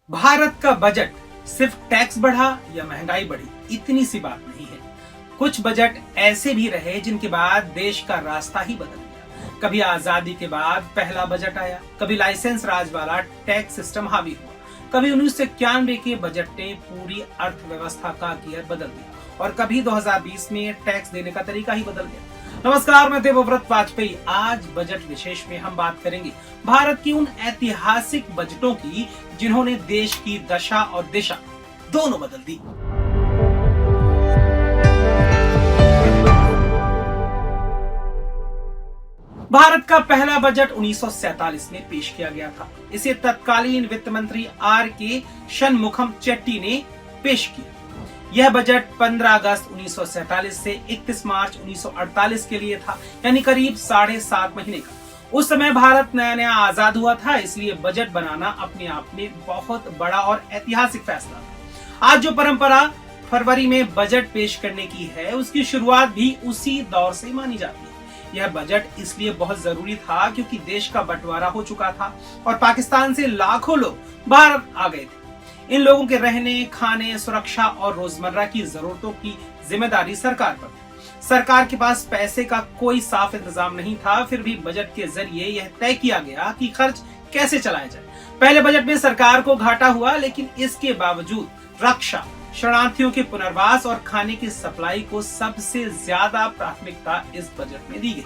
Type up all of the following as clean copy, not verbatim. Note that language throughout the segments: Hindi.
भारत का बजट सिर्फ टैक्स बढ़ा या महंगाई बढ़ी, इतनी सी बात नहीं है। कुछ बजट ऐसे भी रहे जिनके बाद देश का रास्ता ही बदल गया। कभी आजादी के बाद पहला बजट आया, कभी लाइसेंस राज वाला टैक्स सिस्टम हावी हुआ, कभी 1991 के बजट ने पूरी अर्थव्यवस्था का गियर बदल दिया और कभी 2020 में टैक्स देने का तरीका ही बदल गया। नमस्कार, मैं देवव्रत वाजपेयी। आज बजट विशेष में हम बात करेंगे भारत की उन ऐतिहासिक बजटों की जिन्होंने देश की दशा और दिशा दोनों बदल दी। भारत का पहला बजट 1947 में पेश किया गया था। इसे तत्कालीन वित्त मंत्री आर के शनमुखम चेट्टी ने पेश किया। यह बजट 15 अगस्त 1947 से 31 मार्च 1948 के लिए था, यानी करीब 7.5 महीने का। उस समय भारत नया नया आजाद हुआ था, इसलिए बजट बनाना अपने आप में बहुत बड़ा और ऐतिहासिक फैसला था। आज जो परंपरा फरवरी में बजट पेश करने की है, उसकी शुरुआत भी उसी दौर से मानी जाती है। यह बजट इसलिए बहुत जरूरी था क्योंकि देश का बंटवारा हो चुका था और पाकिस्तान से लाखों लोग भारत आ गए थे। इन लोगों के रहने, खाने, सुरक्षा और रोजमर्रा की जरूरतों की जिम्मेदारी सरकार पर थी। सरकार के पास पैसे का कोई साफ इंतजाम नहीं था, फिर भी बजट के जरिए यह तय किया गया कि खर्च कैसे चलाया जाए। पहले बजट में सरकार को घाटा हुआ, लेकिन इसके बावजूद रक्षा, शरणार्थियों के पुनर्वास और खाने की सप्लाई को सबसे ज्यादा प्राथमिकता इस बजट में दी गई।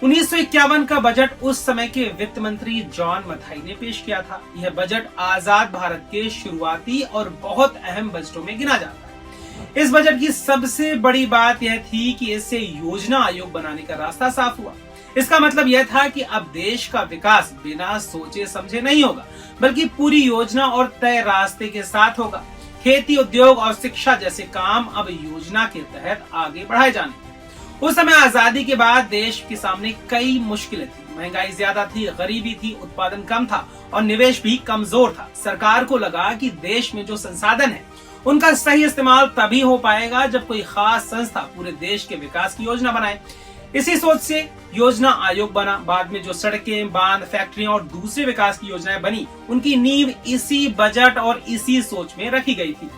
1951 का बजट उस समय के वित्त मंत्री जॉन मथाई ने पेश किया था। यह बजट आजाद भारत के शुरुआती और बहुत अहम बजटों में गिना जाता है। इस बजट की सबसे बड़ी बात यह थी कि इससे योजना आयोग बनाने का रास्ता साफ हुआ। इसका मतलब यह था कि अब देश का विकास बिना सोचे समझे नहीं होगा, बल्कि पूरी योजना और तय रास्ते के साथ होगा। खेती, उद्योग और शिक्षा जैसे काम अब योजना के तहत आगे बढ़ाए जाने। उस समय आजादी के बाद देश के सामने कई मुश्किलें थी। महंगाई ज्यादा थी, गरीबी थी, उत्पादन कम था और निवेश भी कमजोर था। सरकार को लगा कि देश में जो संसाधन है, उनका सही इस्तेमाल तभी हो पाएगा जब कोई खास संस्था पूरे देश के विकास की योजना बनाए। इसी सोच से योजना आयोग बना। बाद में जो सड़कें, बांध, फैक्ट्रियां और दूसरे विकास की योजनाएं बनी, उनकी नींव इसी बजट और इसी सोच में रखी गई थी।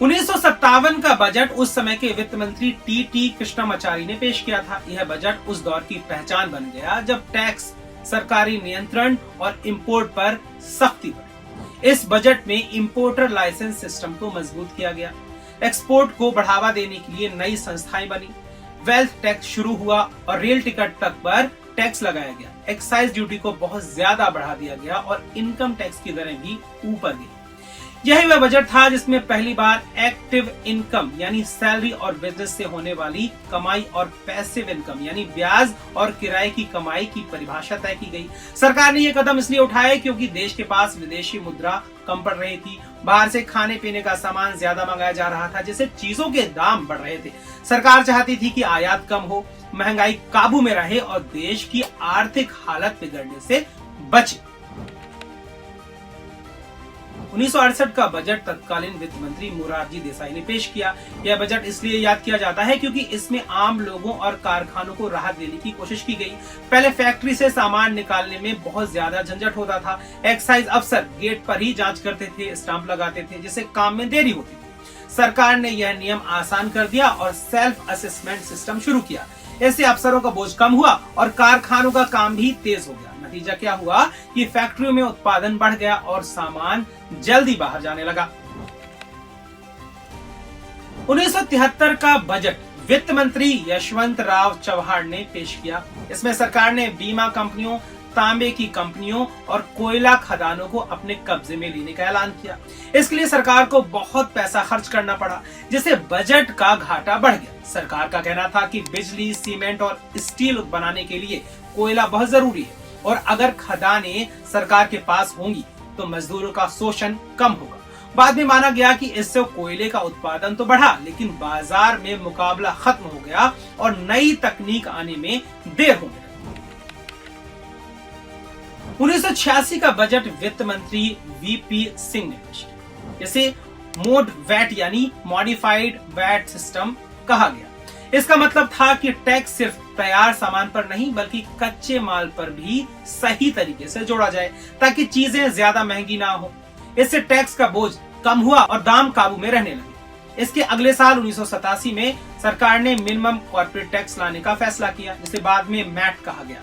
1957 का बजट उस समय के वित्त मंत्री टी कृष्णमाचारी ने पेश किया था। यह बजट उस दौर की पहचान बन गया जब टैक्स, सरकारी नियंत्रण और इंपोर्ट पर सख्ती बढ़ी। इस बजट में इंपोर्टर लाइसेंस सिस्टम को मजबूत किया गया। एक्सपोर्ट को बढ़ावा देने के लिए नई संस्थाएं बनी। वेल्थ टैक्स शुरू हुआ और रेल टिकट तक पर टैक्स लगाया गया। एक्साइज ड्यूटी को बहुत ज्यादा बढ़ा दिया गया और इनकम टैक्स की दरें भी ऊपर गई। यही वह बजट था जिसमें पहली बार एक्टिव इनकम यानी सैलरी और बिजनेस से होने वाली कमाई और पैसिव इनकम यानी ब्याज और किराए की कमाई की परिभाषा तय की गई। सरकार ने यह कदम इसलिए उठाए क्योंकि देश के पास विदेशी मुद्रा कम पड़ रही थी। बाहर से खाने पीने का सामान ज्यादा मंगाया जा रहा था, जिससे चीजों के दाम बढ़ रहे थे। सरकार चाहती थी कि आयात कम हो, महंगाई काबू में रहे और देश की आर्थिक हालत बिगड़ने से बचे। 1968 का बजट तत्कालीन वित्त मंत्री मोरारजी देसाई ने पेश किया। यह बजट इसलिए याद किया जाता है क्योंकि इसमें आम लोगों और कारखानों को राहत देने की कोशिश की गई। पहले फैक्ट्री से सामान निकालने में बहुत ज्यादा झंझट होता था। एक्साइज अफसर गेट पर ही जांच करते थे, स्टाम्प लगाते थे, जिससे काम में देरी होती थी। सरकार ने यह नियम आसान कर दिया और सेल्फ असेसमेंट सिस्टम शुरू किया। इससे अफसरों का बोझ कम हुआ और कारखानों का काम भी तेज हो गया। नतीजा क्या हुआ कि फैक्ट्रियों में उत्पादन बढ़ गया और सामान जल्दी बाहर जाने लगा। 1973 का बजट वित्त मंत्री यशवंत राव चव्हाण ने पेश किया। इसमें सरकार ने बीमा कंपनियों, तांबे की कंपनियों और कोयला खदानों को अपने कब्जे में लेने का ऐलान किया। इसके लिए सरकार को बहुत पैसा खर्च करना पड़ा, जिससे बजट का घाटा बढ़ गया। सरकार का कहना था कि बिजली, सीमेंट और स्टील बनाने के लिए कोयला बहुत जरूरी है और अगर खदानें सरकार के पास होंगी तो मजदूरों का शोषण कम होगा। बाद में माना गया कि इससे कोयले का उत्पादन तो बढ़ा, लेकिन बाजार में मुकाबला खत्म हो गया और नई तकनीक आने में देर हो गई। 1986 का बजट वित्त मंत्री वीपी सिंह ने पेश किया। इसे मोड वैट यानी मॉडिफाइड वैट सिस्टम कहा गया। इसका मतलब था कि टैक्स सिर्फ तैयार सामान पर नहीं बल्कि कच्चे माल पर भी सही तरीके से जोड़ा जाए ताकि चीजें ज्यादा महंगी ना हो। इससे टैक्स का बोझ कम हुआ और दाम काबू में रहने लगे। इसके अगले साल 1987 में सरकार ने मिनिमम कॉर्पोरेट टैक्स लाने का फैसला किया, जिसे बाद में मैट कहा गया।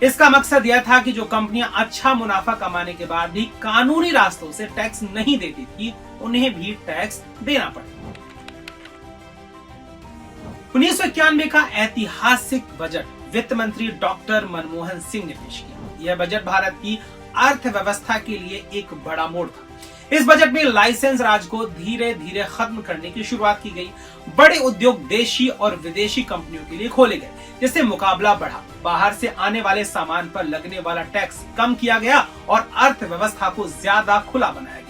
इसका मकसद यह था कि जो कंपनियां अच्छा मुनाफा कमाने के बाद भी कानूनी रास्तों से टैक्स नहीं देती थी, उन्हें भी टैक्स देना पड़े। 1991 का ऐतिहासिक बजट वित्त मंत्री डॉक्टर मनमोहन सिंह ने पेश किया। यह बजट भारत की अर्थव्यवस्था के लिए एक बड़ा मोड़ था। इस बजट में लाइसेंस राज को धीरे धीरे खत्म करने की शुरुआत की गई। बड़े उद्योग देशी और विदेशी कंपनियों के लिए खोले गए, जिससे मुकाबला बढ़ा। बाहर से आने वाले सामान पर लगने वाला टैक्स कम किया गया और अर्थव्यवस्था को ज्यादा खुला बनाया गया।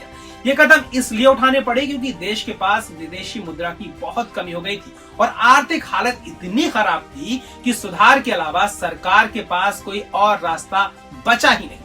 ये कदम इसलिए उठाने पड़े क्योंकि देश के पास विदेशी मुद्रा की बहुत कमी हो गई थी और आर्थिक हालत इतनी खराब थी कि सुधार के अलावा सरकार के पास कोई और रास्ता बचा ही नहीं था।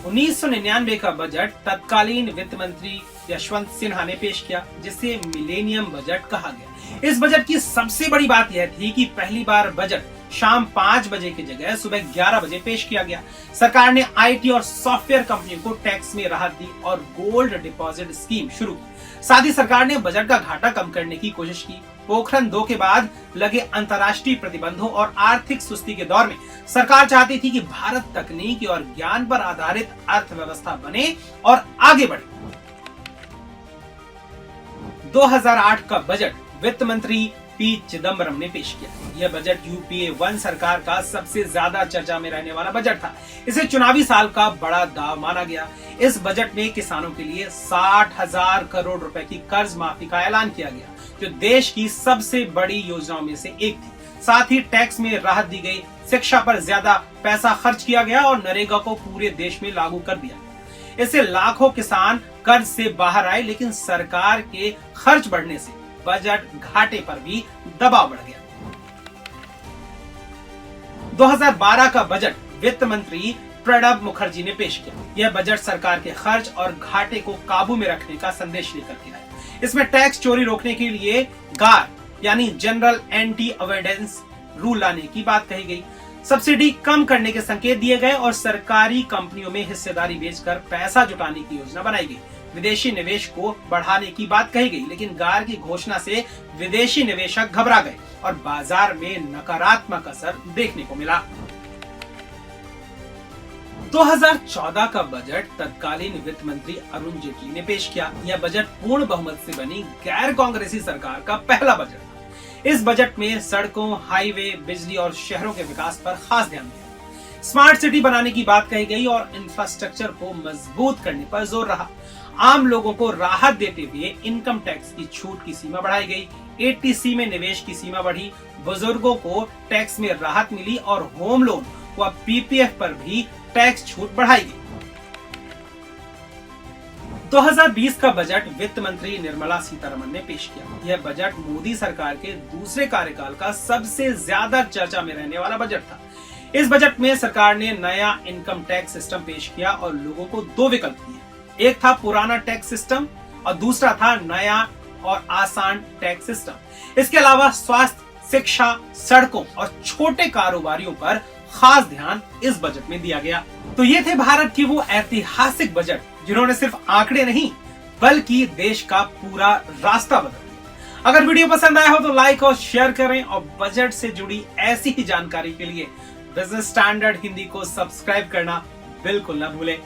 1999 का बजट तत्कालीन वित्त मंत्री यशवंत सिन्हा ने पेश किया, जिसे मिलेनियम बजट कहा गया। इस बजट की सबसे बड़ी बात यह थी कि पहली बार बजट शाम 5 बजे की जगह सुबह 11 बजे पेश किया गया। सरकार ने आईटी और सॉफ्टवेयर कंपनियों को टैक्स में राहत दी और गोल्ड डिपॉजिट स्कीम शुरू की। साथ ही सरकार ने बजट का घाटा कम करने की कोशिश की। पोखरण 2 के बाद लगे अंतर्राष्ट्रीय प्रतिबंधों और आर्थिक सुस्ती के दौर में सरकार चाहती थी कि भारत तकनीकी और ज्ञान पर आधारित अर्थव्यवस्था बने और आगे बढ़े। 2008 का बजट वित्त मंत्री पी चिदम्बरम ने पेश किया। यह बजट यूपीए 1 सरकार का सबसे ज्यादा चर्चा में रहने वाला बजट था। इसे चुनावी साल का बड़ा दाव माना गया। इस बजट में किसानों के लिए 60,000 करोड़ रुपए की कर्ज माफी का ऐलान किया गया, जो देश की सबसे बड़ी योजनाओं में से एक थी। साथ ही टैक्स में राहत दी गई, शिक्षा पर ज्यादा पैसा खर्च किया गया और नरेगा को पूरे देश में लागू कर दिया गया। इससे लाखों किसान कर्ज से बाहर आए, लेकिन सरकार के खर्च बढ़ने से बजट घाटे पर भी दबाव बढ़ गया। 2012 का बजट वित्त मंत्री प्रणब मुखर्जी ने पेश किया। यह बजट सरकार के खर्च और घाटे को काबू में रखने का संदेश लेकर के आया। इसमें टैक्स चोरी रोकने के लिए गार यानी जनरल एंटी अवेडेंस रूल लाने की बात कही गई। सब्सिडी कम करने के संकेत दिए गए और सरकारी कंपनियों में हिस्सेदारी बेचकर पैसा जुटाने की योजना बनाई गई। विदेशी निवेश को बढ़ाने की बात कही गई, लेकिन गार की घोषणा से विदेशी निवेशक घबरा गए और बाजार में नकारात्मक असर देखने को मिला। 2014 का बजट तत्कालीन वित्त मंत्री अरुण जेटली ने पेश किया। यह बजट पूर्ण बहुमत से बनी गैर कांग्रेसी सरकार का पहला बजट था। इस बजट में सड़कों, हाईवे, बिजली और शहरों के विकास पर खास ध्यान दिया। स्मार्ट सिटी बनाने की बात कही गई और इंफ्रास्ट्रक्चर को मजबूत करने पर जोर रहा। आम लोगों को राहत देते हुए इनकम टैक्स की छूट की सीमा बढ़ाई गई। एटीसी में निवेश की सीमा बढ़ी, बुजुर्गों को टैक्स में राहत मिली और होम लोन व पीपीएफ पर भी टैक्स छूट बढ़ाई गई। 2020 का बजट वित्त मंत्री निर्मला सीतारमण ने पेश किया। यह बजट मोदी सरकार के दूसरे कार्यकाल का सबसे ज्यादा चर्चा में रहने वाला बजट था। इस बजट में सरकार ने नया इनकम टैक्स सिस्टम पेश किया और लोगों को 2 विकल्प दिए। एक था पुराना टैक्स सिस्टम और दूसरा था नया और आसान टैक्स सिस्टम। इसके अलावा स्वास्थ्य, शिक्षा, सड़कों और छोटे कारोबारियों पर खास ध्यान इस बजट में दिया गया। तो ये थे भारत की वो ऐतिहासिक बजट जिन्होंने सिर्फ आंकड़े नहीं बल्कि देश का पूरा रास्ता बदल दिया। अगर वीडियो पसंद आया हो तो लाइक और शेयर करें और बजट से जुड़ी ऐसी ही जानकारी के लिए बिजनेस स्टैंडर्ड हिंदी को सब्सक्राइब करना बिल्कुल न भूलें।